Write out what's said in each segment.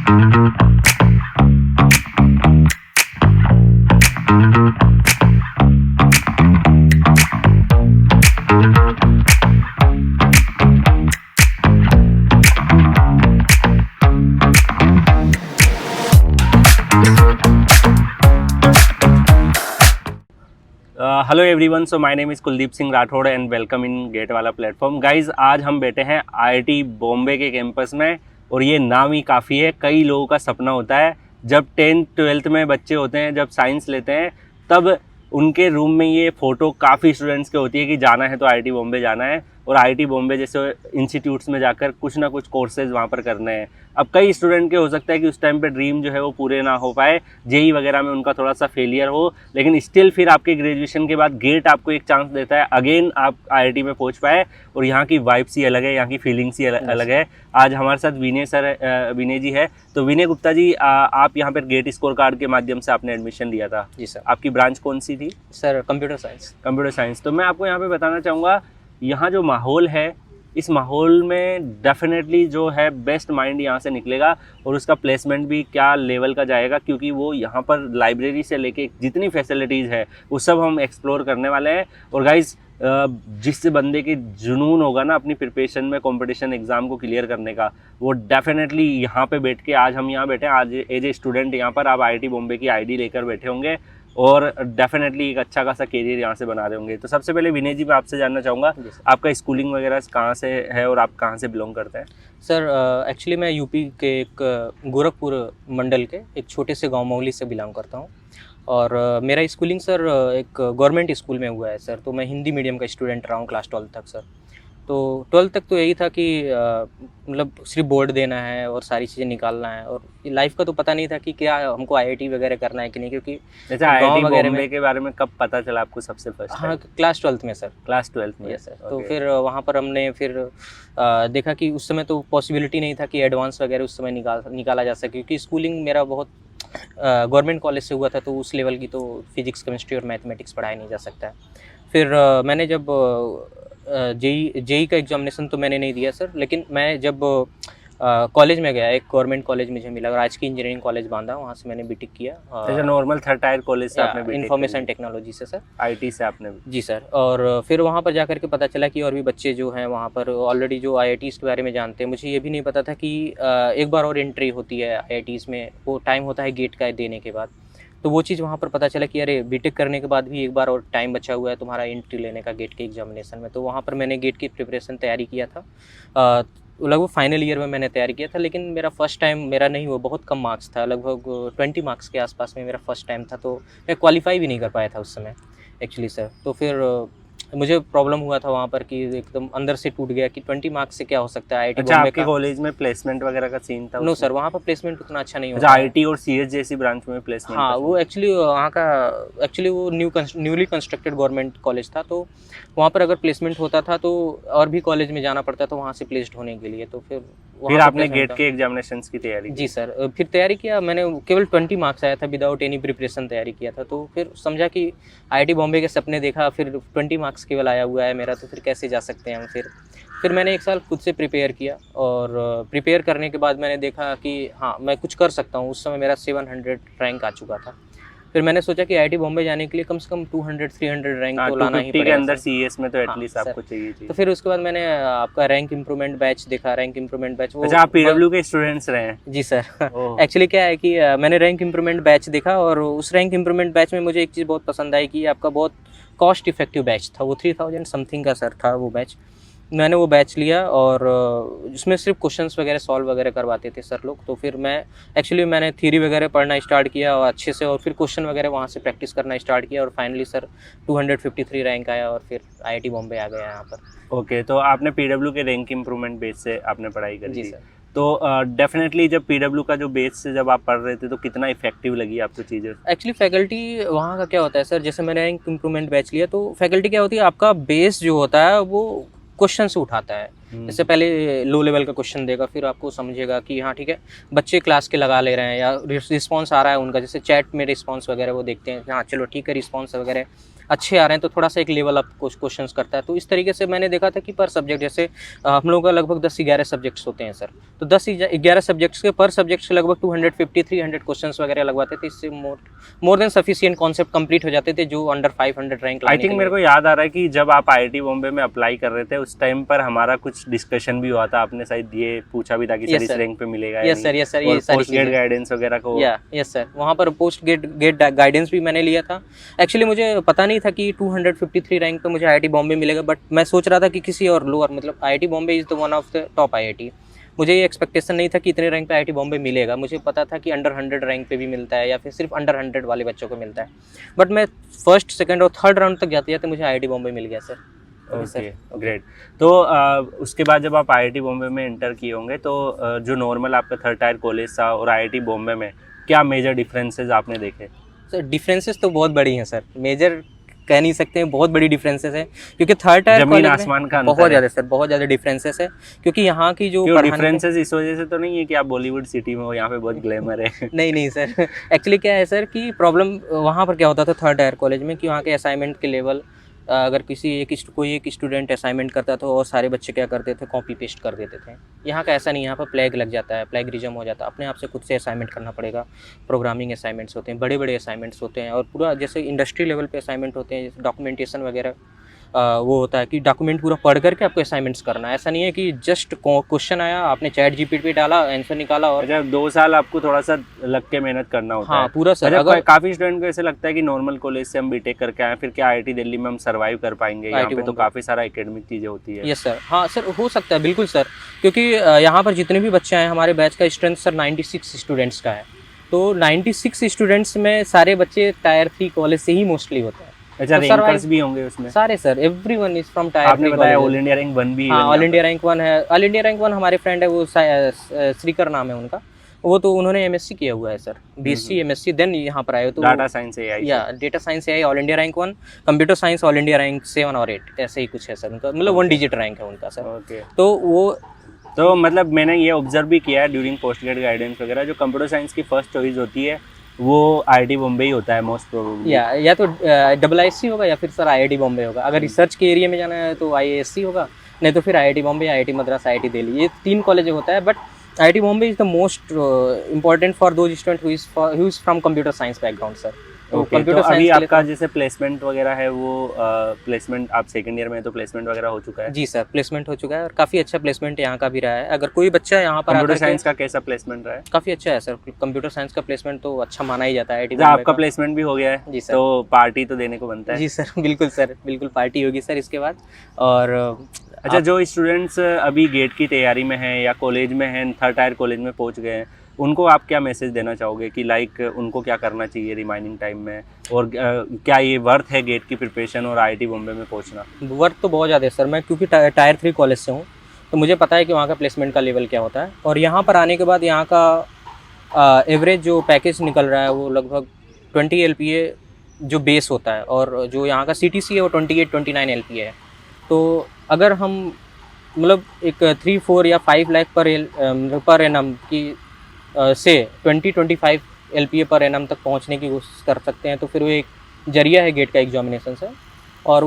Hello everyone, so my name is Kuldeep Singh Rathore and welcome in gate वाला platform. Guys, आज हम बैठे हैं आईआईटी बॉम्बे के कैंपस में और ये नाम ही काफ़ी है। कई लोगों का सपना होता है जब 10th-12th में बच्चे होते हैं, जब साइंस लेते हैं, तब उनके रूम में ये फ़ोटो काफ़ी स्टूडेंट्स की होती है कि जाना है तो आईआईटी बॉम्बे जाना है और आईआईटी बॉम्बे जैसे इंस्टीट्यूट्स में जाकर कुछ ना कुछ कोर्सेज वहाँ पर करने हैं। अब कई स्टूडेंट के हो सकता है कि उस टाइम पे ड्रीम जो है वो पूरे ना हो पाए, जेई वगैरह में उनका थोड़ा सा फेलियर हो, लेकिन स्टिल फिर आपके ग्रेजुएशन के बाद गेट आपको एक चांस देता है अगेन आप आईआईटी में पहुँच पाए। और यहाँ की वाइब्स ही अलग है, यहाँ की फीलिंग्स ही अलग है। आज हमारे साथ विनय जी है। तो विनय गुप्ता जी, आप यहाँ पर गेट स्कोर कार्ड के माध्यम से आपने एडमिशन लिया था। जी सर। आपकी ब्रांच कौन सी थी? Sir computer science. Computer science. तो मैं आपको यहाँ पे बताना चाहूँगा, यहाँ जो माहौल है, इस माहौल में डेफिनेटली जो है बेस्ट माइंड यहाँ से निकलेगा और उसका प्लेसमेंट भी क्या लेवल का जाएगा, क्योंकि वो यहाँ पर लाइब्रेरी से लेके जितनी फैसिलिटीज़ है वो सब हम एक्सप्लोर करने वाले हैं। और गाइज, जिस बंदे की जुनून होगा ना अपनी प्रिपरेशन में कंपटीशन एग्ज़ाम को क्लियर करने का, वो डेफिनेटली यहाँ पे बैठ के, आज हम यहाँ बैठे हैं, आज एज ए स्टूडेंट यहाँ पर आप आईआईटी बॉम्बे की आईडी लेकर बैठे होंगे और डेफिनेटली एक अच्छा खासा करियर यहाँ से बना रहे होंगे। तो सबसे पहले विनय जी, मैं आपसे जानना चाहूँगा आपका स्कूलिंग वगैरह कहाँ से है और आप कहाँ से बिलोंग करते हैं? सर एक्चुअली मैं यूपी के एक गोरखपुर मंडल के एक छोटे से गांव मोहली से बिलोंग करता हूँ और मेरा स्कूलिंग सर एक गवर्नमेंट स्कूल में हुआ है सर। तो मैं हिंदी मीडियम का स्टूडेंट रहा हूँ क्लास 12 तक सर। तो 12 तक तो यही था कि मतलब सिर्फ बोर्ड देना है और सारी चीज़ें निकालना है, और लाइफ का तो पता नहीं था कि क्या हमको आईआईटी वगैरह करना है कि नहीं, क्योंकि आईआईटी बॉम्बे के बारे में कब पता चला आपको सबसे फर्स्ट? हाँ, क्लास 12th में सर। क्लास 12th में? Yes sir. तो फिर वहाँ पर हमने फिर देखा कि उस समय तो पॉसिबिलिटी नहीं था कि एडवांस वगैरह उस समय निकाला जा सके, क्योंकि स्कूलिंग मेरा बहुत गवर्नमेंट कॉलेज से हुआ था, तो उस लेवल की तो फिजिक्स केमिस्ट्री और मैथमेटिक्स पढ़ाया नहीं जा सकता है। फिर मैंने जब जेई का एग्जामिनेशन तो मैंने नहीं दिया सर, लेकिन मैं जब कॉलेज में गया, एक गवर्नमेंट कॉलेज मुझे मिला, राजकीय इंजीनियरिंग कॉलेज बांधा, वहाँ से मैंने बीटेक किया। जैसे नॉर्मल थर्ड टायर कॉलेज से आपने बीटेक? इन्फॉर्मेशन टेक्नोलॉजी से सर। आईटी से आपने? जी सर। और फिर वहाँ पर जाकर के पता चला कि और भी बच्चे जो हैं वहाँ पर ऑलरेडी जो आईआईटीज़ के बारे में जानते हैं। मुझे ये भी नहीं पता था कि एक बार और एंट्री होती है आईआईटीज़ में, वो टाइम होता है गेट का देने के बाद। तो वो चीज़ वहाँ पर पता चला कि अरे बीटेक करने के बाद भी एक बार और टाइम बचा हुआ है तुम्हारा एंट्री लेने का गेट के एग्जामिनेशन में। तो वहाँ पर मैंने गेट की प्रिपरेशन तैयारी किया था। लगभग फाइनल ईयर में मैंने तैयारी किया था, लेकिन मेरा फर्स्ट टाइम मेरा नहीं हुआ, बहुत कम मार्क्स था, लगभग 20 मार्क्स के आसपास में मेरा फर्स्ट टाइम था। तो मैं क्वालिफाई भी नहीं कर पाया था उस समय एक्चुअली सर। तो फिर मुझे प्रॉब्लम हुआ था वहाँ पर कि एकदम अंदर से टूट गया कि 20 मार्क्स से क्या हो सकता है आईआईटी बॉम्बे का। कॉलेज में प्लेसमेंट वगैरह का सीन था? नो सर, वहाँ पर प्लेसमेंट उतना अच्छा नहीं होता। आईटी और सीएस जैसी ब्रांच में प्लेसमेंट? हाँ, वो एक्चुअली वहाँ का वो न्यूली कंस्ट्रक्टेड गवर्नमेंट कॉलेज था, तो वहाँ पर अगर प्लेसमेंट होता था तो और भी कॉलेज में जाना पड़ता था वहाँ से प्लेस्ड होने के लिए। तो फिर आपने गेट के एग्जामिनेशंस की तैयारी? जी सर, फिर तैयारी किया मैंने, केवल 20 मार्क्स आया था, विदाउट एनी प्रिपरेशन तैयारी किया था। तो फिर समझा कि आईआईटी बॉम्बे के सपने देखा, फिर 20 मार्क्स केवल आया हुआ है मेरा, तो फिर कैसे जा सकते हैं हम। फिर मैंने एक साल खुद से प्रिपेयर किया और प्रिपेयर करने के बाद मैंने देखा कि हाँ, मैं कुछ कर सकता हूँ। उस समय मेरा 700 रैंक आ चुका था। फिर मैंने सोचा कि आईआईटी बॉम्बे जाने के लिए कम से कम 200-300 रैंक तो लाना ही पड़ेगा। के अंदर सीएस में तो एटलीस्ट आपको चाहिए। तो फिर उसके बाद मैंने आपका रैंक इम्प्रूवमेंट बैच देखा, रैंक इम्प्रूवमेंट बैच। अच्छा, आप पीडब्ल्यू के स्टूडेंट्स रहे हैं? जी सर। एक्चुअली क्या है कि मैंने रैंक इम्प्रूवमेंट बैच देखा और उस रैंक इम्प्रूवमेंट बैच में मुझे एक चीज़ बहुत पसंद आई कि आपका बहुत कॉस्ट इफेक्टिव बैच था। वो 3000 समथिंग का सर था वो बैच। मैंने वो बैच लिया और उसमें सिर्फ क्वेश्चंस वगैरह सॉल्व वगैरह करवाते थे सर लोग। तो फिर मैंने थ्योरी वगैरह पढ़ना स्टार्ट किया और अच्छे से, और फिर क्वेश्चन वगैरह वहाँ से प्रैक्टिस करना स्टार्ट किया और फाइनली सर 253 रैंक आया और फिर आईआईटी बॉम्बे आ गया यहाँ पर। ओके, तो आपने पीडब्ल्यू के रैंक इम्प्रूवमेंट बेस से आपने पढ़ाई करी? जी सर। तो डेफिनेटली जब पीडब्ल्यू का जो बेस से जब आप पढ़ रहे थे तो कितना इफेक्टिव लगी आपको चीज़ें? एक्चुअली फैकल्टी वहाँ का क्या होता है सर, जैसे मैंने रैंक इम्प्रूवमेंट बैच लिया तो फैकल्टी क्या होती है, आपका बेस जो होता है वो क्वेश्चन से उठाता है। जैसे पहले लो लेवल का क्वेश्चन देगा, फिर आपको समझेगा कि हाँ ठीक है, बच्चे क्लास के लगा ले रहे हैं या रिस्पॉन्स आ रहा है उनका, जैसे चैट में रिस्पॉन्स वगैरह वो देखते हैं, हाँ चलो ठीक है रिस्पॉन्स वगैरह अच्छे आ रहे हैं तो थोड़ा सा एक लेवल अप कुछ क्वेश्चंस करता है। तो इस तरीके से मैंने देखा था कि पर सब्जेक्ट जैसे हम लोगों का लगभग 10-11 सब्जेक्ट्स होते हैं सर, तो 10-11 सब्जेक्ट्स के पर सब्जेक्ट के लगभग 250-300 क्वेश्चंस वगैरह लगवाते थे। इससे more than sufficient concept complete हो जाते थे जो अंडर 500 रैंक आई थिंक मेरे को याद आ रहा है कि जब आप आईआईटी बॉम्बे में अप्लाई कर रहे थे उस टाइम पर हमारा कुछ डिस्कशन भी हुआ था, आपने शायद ये पूछा भी था कि सर इस रैंक पे मिलेगा या यस सर, यस सर, ये नहीं, सारी पोस्ट गेट गाइडेंस वगैरह को। यस सर, वहाँ पर पोस्ट गेट गाइडेंस भी मैंने लिया था। एक्चुअली मुझे पता नहीं था कि 253 रैंक पे मुझे आईआईटी बॉम्बे मिलेगा, बट मैं सोच रहा था कि किसी और लोअर, मतलब IIT Bombay is the one of the top IIT. मुझे ये एक्सपेक्टेशन नहीं था कि इतने रैंक पे आईआईटी बॉम्बे मिलेगा। मुझे पता था कि अंडर 100 रैंक पे भी मिलता है या फिर सिर्फ अंडर 100 वाले बच्चों को मिलता है, बट मैं फर्स्ट, सेकंड और थर्ड राउंड तक जाते जाते मुझे आईआईटी बॉम्बे मिल गया सर। Okay great. तो उसके बाद जब आप आईआईटी बॉम्बे में एंटर किए होंगे तो जो नॉर्मल आपका थर्ड टायर कॉलेज था और आईआईटी बॉम्बे में क्या मेजर डिफरेंसेस आपने देखे? सर डिफरेंसेस तो बहुत बड़ी हैं सर, मेजर कह नहीं सकते हैं, बहुत बड़ी डिफरेंसेस है क्योंकि थर्ड टायर जमीन आसमान का अंतर बहुत ज़्यादा सर, बहुत ज़्यादा डिफरेंसेस है क्योंकि यहाँ की जो डिफरेंसेस इस वजह से तो नहीं है कि आप बॉलीवुड सिटी में हो, यहाँ पे बहुत ग्लैमर है। नहीं सर, एक्चुअली क्या है सर कि प्रॉब्लम वहाँ पर क्या होता था थर्ड टायर कॉलेज में कि वहाँ के असाइनमेंट के लेवल, अगर कोई एक स्टूडेंट असाइनमेंट करता था और सारे बच्चे क्या करते थे, कॉपी पेस्ट कर देते थे। यहाँ का ऐसा नहीं, यहाँ पर प्लैग लग जाता है, प्लैगरिज्म हो जाता है, अपने आप से खुद से असाइनमेंट करना पड़ेगा। प्रोग्रामिंग असाइनमेंट्स होते हैं, बड़े बड़े असाइनमेंट्स होते हैं और पूरा जैसे इंडस्ट्री लेवल पे असाइनमेंट होते हैं, जैसे डॉक्यूमेंटेशन वगैरह वो होता है कि डॉक्यूमेंट पूरा पढ़ करके आपको असाइनमेंट्स करना है। ऐसा नहीं है कि जस्ट क्वेश्चन आया, आपने चैट जीपीटी पे डाला, आंसर निकाला और अच्छा 2 साल आपको थोड़ा सा लग के मेहनत करना होता है। हाँ पूरा सर। अच्छा, अगर काफी स्टूडेंट को ऐसे लगता है कि नॉर्मल कॉलेज से हम बीटेक करके आए फिर क्या आईआईटी दिल्ली में हम सर्वाइव कर पाएंगे, यहाँ पे तो काफी सारा एकेडमिक चीजें होती है। यस सर, हाँ सर हो सकता है, बिल्कुल सर, क्योंकि यहाँ पर जितने भी बच्चे हैं हमारे बैच का स्ट्रेंथ सर 96 स्टूडेंट्स का है, तो 96 स्टूडेंट्स में सारे बच्चे टायर 3 कॉलेज से ही मोस्टली होते हैं। अच्छा, रैंकर्स भी होंगे उसमें? सारे sir, everyone is from tyre 3। आपने बताया ऑल इंडिया रैंक 1 भी है? हाँ ऑल इंडिया रैंक 1 है। ऑल इंडिया रैंक 1 हमारे फ्रेंड है, वो श्रीकर नाम है उनका, वो तो उन्होंने एमएससी किया हुआ है सर, बीएससी एमएससी, देन यहाँ पर आए तो डाटा साइंस एआई, या data science AI all India rank 1, computer science all India rank 7 और 8 ऐसे ही कुछ है सर उनका, मतलब 1 डिजिट रैंक है उनका सर। ओके, तो वो तो मतलब मैंने ये ऑब्जर्व भी किया है ड्यूरिंग पोस्ट ग्रेड गाइडेंस वगैरह, जो कंप्यूटर साइंस की फर्स्ट चॉइस होती है वो आईआईटी बॉम्बे ही होता है मोस्ट प्रोबेबली। या तो AIISC होगा या फिर सर आईआईटी बॉम्बे होगा। अगर रिसर्च के एरिया में जाना है तो IISc होगा, नहीं तो फिर IIT Bombay, IIT Madras, IIT Delhi, ये 3 कॉलेज होता है। But IIT Bombay is the most important for those student who is from computer science background sir. तो कंप्यूटर अभी आपका जैसे प्लेसमेंट वगैरह है वो प्लेसमेंट आप सेकंड ईयर में तो प्लेसमेंट वगैरह हो चुका है? जी सर, प्लेसमेंट हो चुका है और काफ़ी अच्छा प्लेसमेंट यहाँ का भी रहा है। अगर कोई बच्चा यहाँ पर कंप्यूटर साइंस का कैसा प्लेसमेंट रहा है? काफ़ी अच्छा है सर, कंप्यूटर साइंस का प्लेसमेंट तो अच्छा माना ही जाता है। आपका प्लेसमेंट भी हो गया है? जी सर। तो पार्टी तो देने को बनता है? जी सर, बिल्कुल सर, बिल्कुल पार्टी होगी सर इसके बाद। और अच्छा, जो स्टूडेंट्स अभी गेट की तैयारी में हैं या कॉलेज में हैं, थर्ड टायर कॉलेज में पहुंच गए हैं, उनको आप क्या मैसेज देना चाहोगे कि लाइक उनको क्या करना चाहिए रिमाइनिंग टाइम में, और क्या ये वर्थ है गेट की प्रिपरेशन और आईआईटी बॉम्बे में पहुंचना? वर्थ तो बहुत ज़्यादा है सर। मैं क्योंकि टायर 3 कॉलेज से हूँ तो मुझे पता है कि वहाँ का प्लेसमेंट का लेवल क्या होता है, और यहाँ पर आने के बाद यहाँ का एवरेज जो पैकेज निकल रहा है वो लगभग 20 LPA जो बेस होता है, और जो यहाँ का CTC है वो 28-29 LPA है। तो अगर हम मतलब एक 3-4 या 5 लाख पर एनम की से 20-25 LPA पर एनम तक पहुंचने की कोशिश कर सकते हैं, तो फिर वो एक जरिया है गेट का एग्जामिनेशन से। और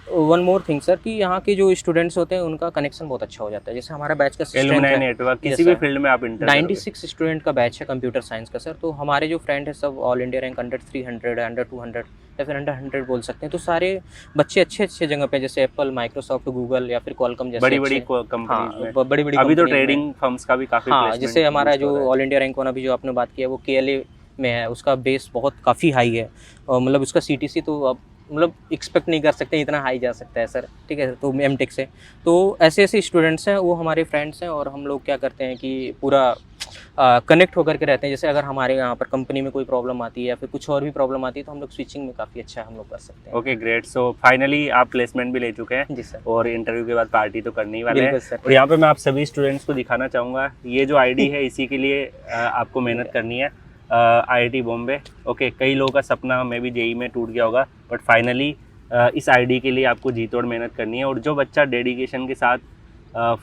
वन मोर थिंग सर कि यहाँ के जो स्टूडेंट्स होते हैं उनका कनेक्शन बहुत अच्छा हो जाता है। जैसे हमारा बैच का एलुमनाई नेटवर्क किसी भी फील्ड में आप इंटर 96 स्टूडेंट का बैच है कंप्यूटर साइंस का सर। तो हमारे जो फ्रेंड है सब all India rank under 300, under 200 या फिर अंडर 100 बोल सकते हैं। तो सारे बच्चे अच्छे जगह पे, जैसे एप्पल, माइक्रोसॉफ्ट, गूगल या फिर कॉलकम जैसे बड़ी कंपनीज में, बड़ी अभी तो ट्रेडिंग फर्म्स का भी काफी हाँ, जैसे हमारा जो ऑल इंडिया रैंक 1 अभी जो आपने बात किया वो KLA में है, उसका बेस बहुत काफ़ी हाई है, और मतलब उसका CTC तो अब मतलब एक्सपेक्ट नहीं कर सकते इतना हाई जा सकता है सर, ठीक है। तो एमटेक से तो ऐसे स्टूडेंट्स हैं, वो हमारे फ्रेंड्स हैं, और हम लोग क्या करते हैं कि पूरा कनेक्ट होकर के रहते हैं। जैसे अगर हमारे यहाँ पर कंपनी में कोई प्रॉब्लम आती है या फिर कुछ और भी प्रॉब्लम आती है तो हम लोग स्विचिंग में काफ़ी अच्छा हम लोग कर सकते हैं। Okay great. सो फाइनली आप प्लेसमेंट भी ले चुके हैं? जी सर। और इंटरव्यू के बाद पार्टी तो करने ही वाले हैं सर। और यहाँ पे मैं आप सभी स्टूडेंट्स को दिखाना चाहूँगा, ये जो ID है इसी के लिए आपको मेहनत करनी है। IIT बॉम्बे, ओके, कई लोगों का सपना में भी JEE में टूट गया होगा, बट फाइनली इस ID के लिए आपको जी तोड़ मेहनत करनी है। और जो बच्चा डेडिकेशन के साथ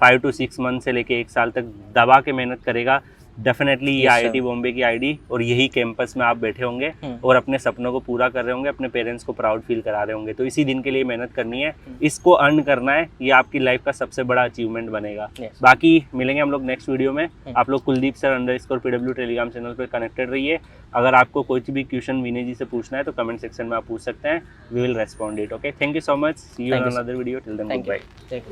5 to 6 मंथ से लेके 1 साल तक दबा के मेहनत करेगा, डेफिनेटली ये Yes, आईआईटी sir. बॉम्बे की आईडी और यही कैंपस में आप बैठे होंगे हम्म। और अपने सपनों को पूरा कर रहे होंगे, अपने पेरेंट्स को प्राउड फील करा रहे होंगे। तो इसी दिन के लिए मेहनत करनी है, इसको अर्न करना है, ये आपकी लाइफ का सबसे बड़ा अचीवमेंट बनेगा। Yes. बाकी मिलेंगे हम लोग नेक्स्ट वीडियो में। आप लोग Kuldeep sir _PW Telegram channel पर कनेक्टेड रहिए। अगर आपको कोई भी क्वेश्चन विनय जी से पूछना है तो कमेंट सेक्शन में आप पूछ सकते हैं, we will respond it. Okay, thank you so much, see you in Thank you, sir. Another video, till then Thank good you. Bye. Thank you.